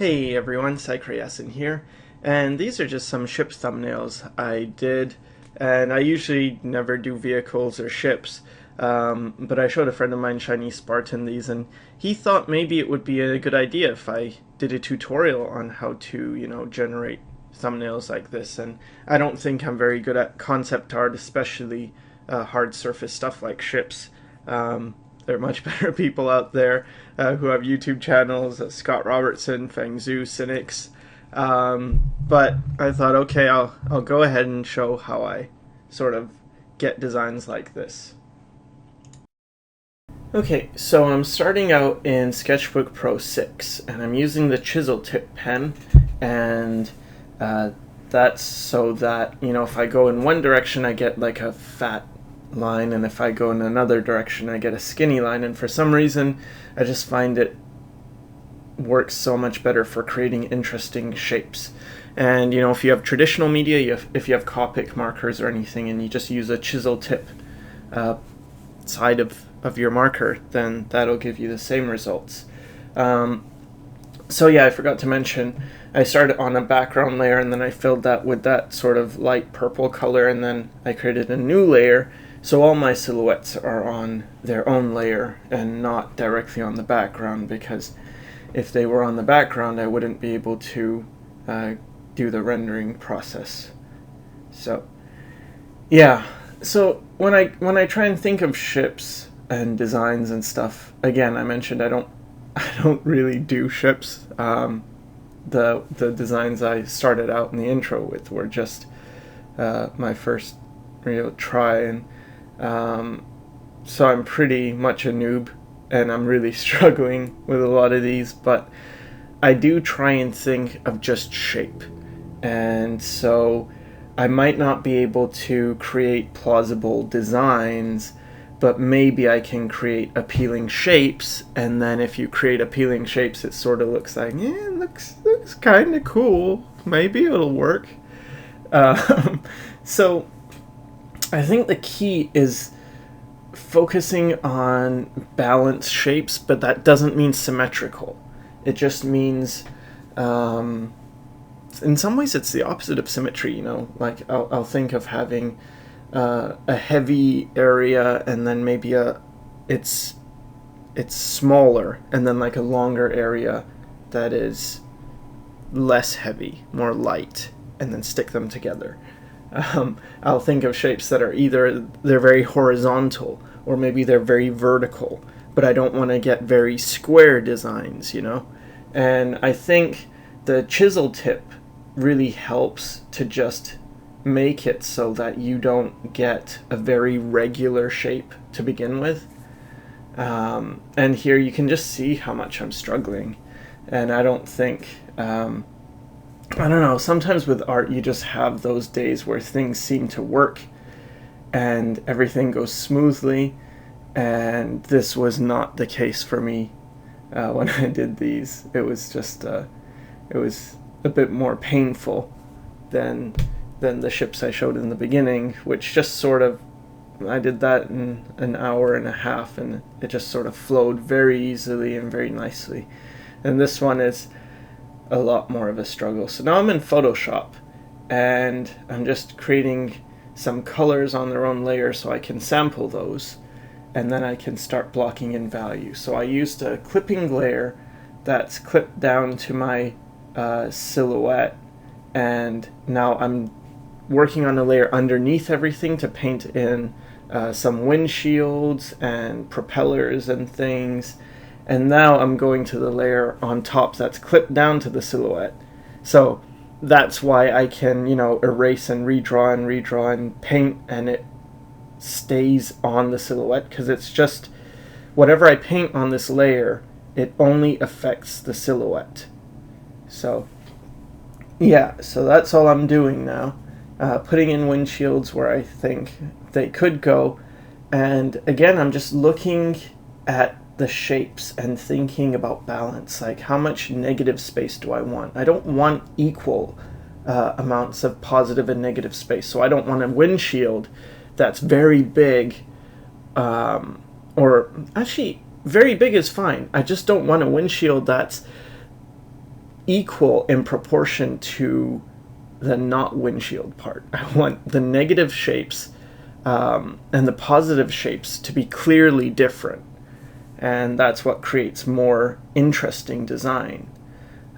Hey everyone, Yasin here, and these are just some ship thumbnails I did, and I usually never do vehicles or ships, but I showed a friend of mine, Shiny Spartan, these, and he thought maybe it would be a good idea if I did a tutorial on how to, generate thumbnails like this. And I don't think I'm very good at concept art, especially hard surface stuff like ships. There are much better people out there who have YouTube channels, Scott Robertson, Feng Zhu, Cynics. But I thought, okay, I'll go ahead and show how I sort of get designs like this. Okay, so I'm starting out in Sketchbook Pro 6, and I'm using the chisel tip pen, and that's so that, if I go in one direction I get like a fat line, and if I go in another direction I get a skinny line, and for some reason I just find it works so much better for creating interesting shapes. And if you have traditional media, if you have Copic markers or anything, and you just use a chisel tip side of your marker, then that'll give you the same results. So yeah, I forgot to mention, I started on a background layer, and then I filled that with that sort of light purple color, and then I created a new layer, so all my silhouettes are on their own layer and not directly on the background, because if they were on the background I wouldn't be able to do the rendering process. So yeah, so when I try and think of ships and designs and stuff, again, I mentioned I don't really do ships. The designs I started out in the intro with were just my first real try, and so I'm pretty much a noob, and I'm really struggling with a lot of these, but I do try and think of just shape. And so I might not be able to create plausible designs, but maybe I can create appealing shapes, and then if you create appealing shapes it sort of looks like, it looks kind of cool, maybe it'll work. So I think the key is focusing on balanced shapes, but that doesn't mean symmetrical. It just means, in some ways it's the opposite of symmetry, like I'll think of having a heavy area, and then maybe it's smaller, and then like a longer area that is less heavy, more light, and then stick them together. I'll think of shapes that are either they're very horizontal or maybe they're very vertical, but I don't want to get very square designs, And I think the chisel tip really helps to just make it so that you don't get a very regular shape to begin with. And here you can just see how much I'm struggling. And I don't think, I don't know, sometimes with art you just have those days where things seem to work and everything goes smoothly, and this was not the case for me when I did these. It was just, it was a bit more painful than the ships I showed in the beginning, which just sort of, I did that in an hour and a half, and it just sort of flowed very easily and very nicely. And this one is a lot more of a struggle. So now I'm in Photoshop, and I'm just creating some colors on their own layer so I can sample those, and then I can start blocking in value. So I used a clipping layer that's clipped down to my silhouette, and now I'm working on a layer underneath everything to paint in some windshields and propellers and things. And now I'm going to the layer on top that's clipped down to the silhouette. So that's why I can, erase and redraw and paint, and it stays on the silhouette, because it's just whatever I paint on this layer, it only affects the silhouette. So yeah, so that's all I'm doing now. Putting in windshields where I think they could go. And again, I'm just looking at the shapes and thinking about balance, like how much negative space do I want? I don't want equal amounts of positive and negative space. So I don't want a windshield that's very big, or actually very big is fine. I just don't want a windshield that's equal in proportion to the not windshield part. I want the negative shapes and the positive shapes to be clearly different. And that's what creates more interesting design.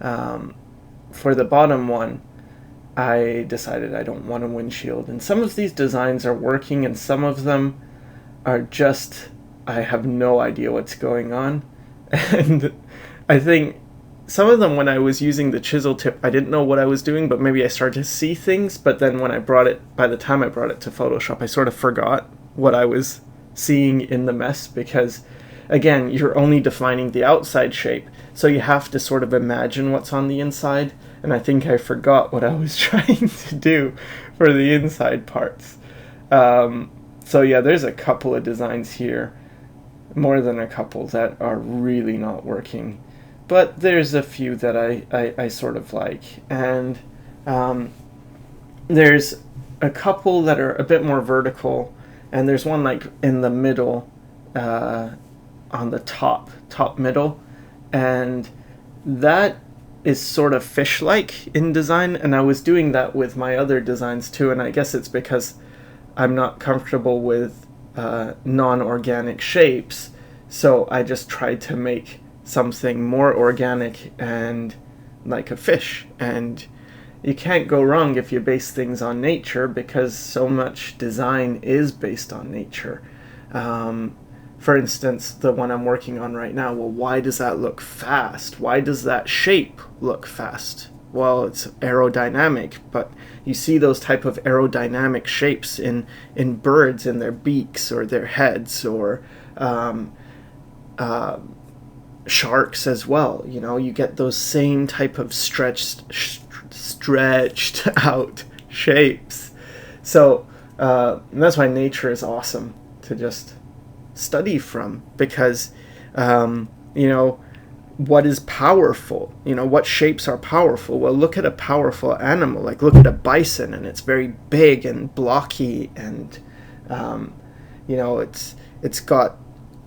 For the bottom one, I decided I don't want a windshield. And some of these designs are working, and some of them are just, I have no idea what's going on. And I think some of them, when I was using the chisel tip, I didn't know what I was doing, but maybe I started to see things. But then when by the time I brought it to Photoshop, I sort of forgot what I was seeing in the mess, because again, you're only defining the outside shape, so you have to sort of imagine what's on the inside, and I think I forgot what I was trying to do for the inside parts. So yeah, there's a couple of designs here, more than a couple, that are really not working, but there's a few that I sort of like, and there's a couple that are a bit more vertical, and there's one like in the middle, on the top middle, and that is sort of fish-like in design, and I was doing that with my other designs too, and I guess it's because I'm not comfortable with non-organic shapes, so I just tried to make something more organic and like a fish. And you can't go wrong if you base things on nature, because so much design is based on nature. For instance, the one I'm working on right now, well, why does that look fast? Why does that shape look fast? Well, it's aerodynamic, but you see those type of aerodynamic shapes in birds, in their beaks or their heads, or sharks as well. You know, you get those same type of stretched out shapes. So that's why nature is awesome to just study from, because you know, what is powerful, you know, what shapes are powerful. Well, look at a powerful animal, like look at a bison, and it's very big and blocky, and you know, it's got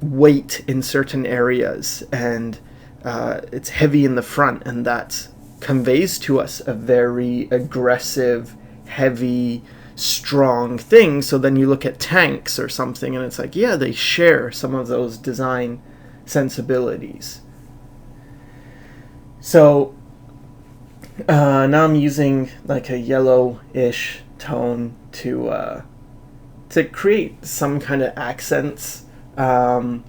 weight in certain areas, and it's heavy in the front, and that conveys to us a very aggressive, heavy, strong thing. So then you look at tanks or something, and it's like, yeah, they share some of those design sensibilities. So now I'm using like a yellowish tone to create some kind of accents. Again,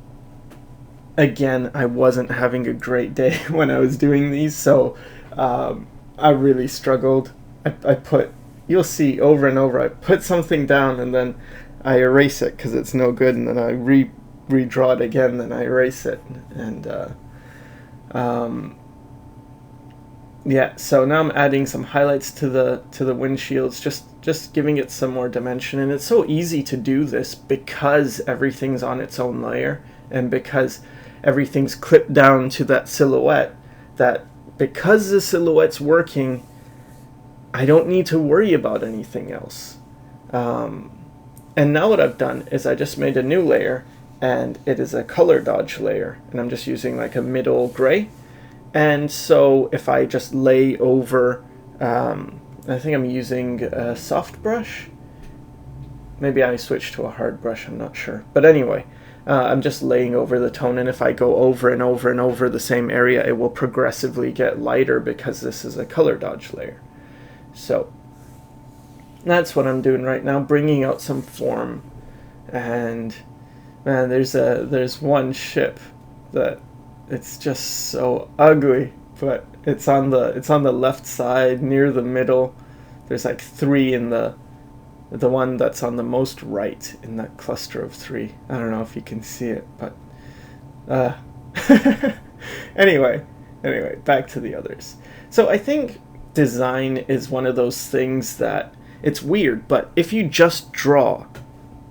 I wasn't having a great day when I was doing these, so I really struggled. I put, you'll see over and over, I put something down and then I erase it because it's no good, and then I redraw it again, then I erase it, and yeah. So now I'm adding some highlights to the windshields, just giving it some more dimension, and it's so easy to do this because everything's on its own layer, and because everything's clipped down to that silhouette, that because the silhouette's working, I don't need to worry about anything else. And now what I've done is I just made a new layer, and it is a color dodge layer, and I'm just using like a middle gray. And so if I just lay over, I think I'm using a soft brush. Maybe I switched to a hard brush, I'm not sure. But anyway, I'm just laying over the tone, and if I go over and over and over the same area, it will progressively get lighter because this is a color dodge layer. So that's what I'm doing right now, bringing out some form. And man, there's one ship that it's just so ugly, but it's on the left side near the middle. There's like 3 in the one that's on the most right in that cluster of 3. I don't know if you can see it, but anyway, back to the others. So I think design is one of those things that it's weird, but if you just draw,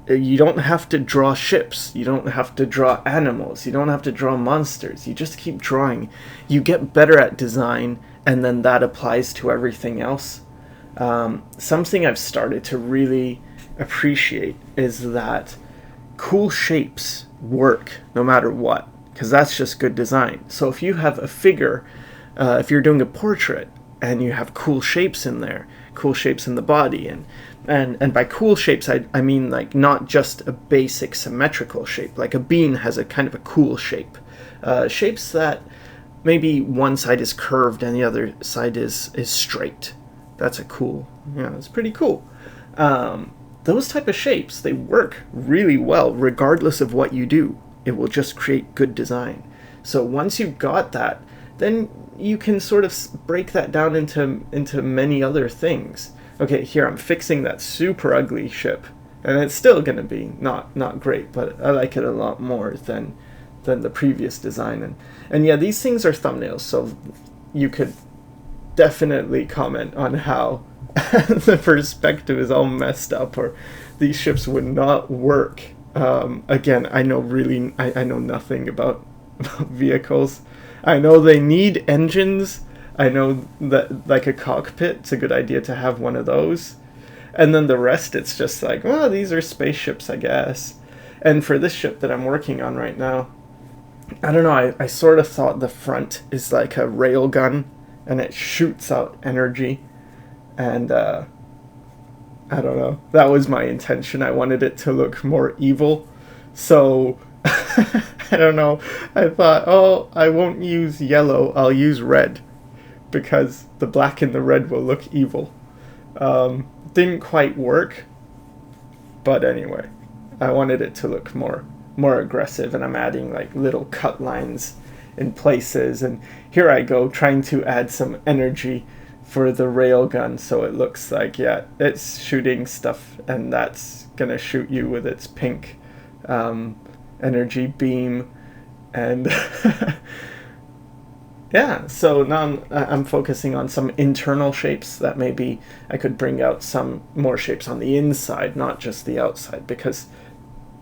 you don't have to draw ships, you don't have to draw animals, you don't have to draw monsters, you just keep drawing. You get better at design, and then that applies to everything else. Something I've started to really appreciate is that cool shapes work no matter what, because that's just good design. So if you have a figure if you're doing a portrait and you have cool shapes in there, cool shapes in the body, and by cool shapes I mean like not just a basic symmetrical shape. Like a bean has a kind of a cool shape. Shapes that maybe one side is curved and the other side is straight. That's a cool, it's pretty cool. Those type of shapes, they work really well regardless of what you do. It will just create good design. So once you've got that, then you can sort of break that down into many other things. Okay, here I'm fixing that super ugly ship, and it's still going to be not great, but I like it a lot more than the previous design. And yeah, these things are thumbnails, so you could definitely comment on how the perspective is all messed up, or these ships would not work. Again, I know nothing about vehicles. I know they need engines. I know that like a cockpit, it's a good idea to have one of those. And then the rest, it's just like, well, these are spaceships, I guess. And for this ship that I'm working on right now, I don't know, I sort of thought the front is like a rail gun and it shoots out energy. And I don't know, that was my intention. I wanted it to look more evil. So I don't know, I thought, oh, I won't use yellow, I'll use red, because the black and the red will look evil. Didn't quite work, but anyway, I wanted it to look more aggressive, and I'm adding like little cut lines in places, and here I go trying to add some energy for the railgun, so it looks like, yeah, it's shooting stuff, and that's gonna shoot you with its pink energy beam. And yeah, so now I'm focusing on some internal shapes that maybe I could bring out some more shapes on the inside, not just the outside, because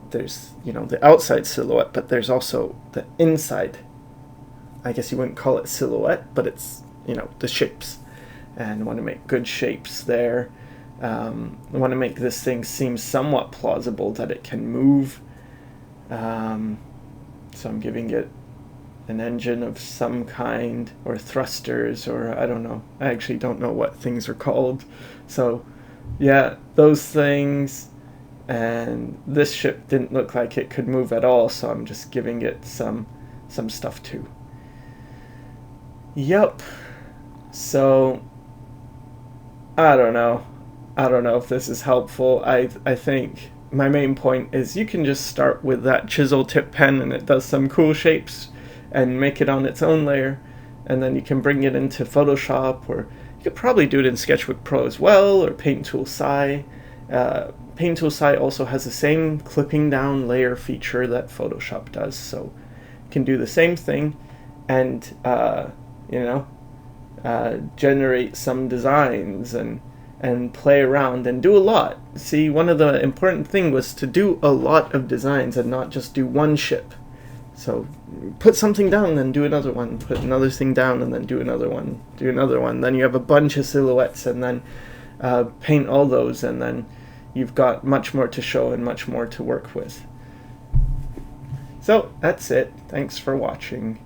there's, the outside silhouette, but there's also the inside. I guess you wouldn't call it silhouette, but it's, the shapes. And I want to make good shapes there. I want to make this thing seem somewhat plausible that it can move. So I'm giving it an engine of some kind, or thrusters, or I don't know. I actually don't know what things are called. So yeah, those things. And this ship didn't look like it could move at all, so I'm just giving it some stuff too. Yep. So I don't know if this is helpful. I think my main point is you can just start with that chisel tip pen, and it does some cool shapes, and make it on its own layer, and then you can bring it into Photoshop, or you could probably do it in Sketchbook Pro as well, or Paint Tool Sci. Paint Tool Sci also has the same clipping down layer feature that Photoshop does, so you can do the same thing and generate some designs and play around and do a lot. See, one of the important things was to do a lot of designs and not just do one ship. So put something down, then do another one, put another thing down, and then do another one, then you have a bunch of silhouettes, and then paint all those, and then you've got much more to show and much more to work with. So that's it. Thanks for watching.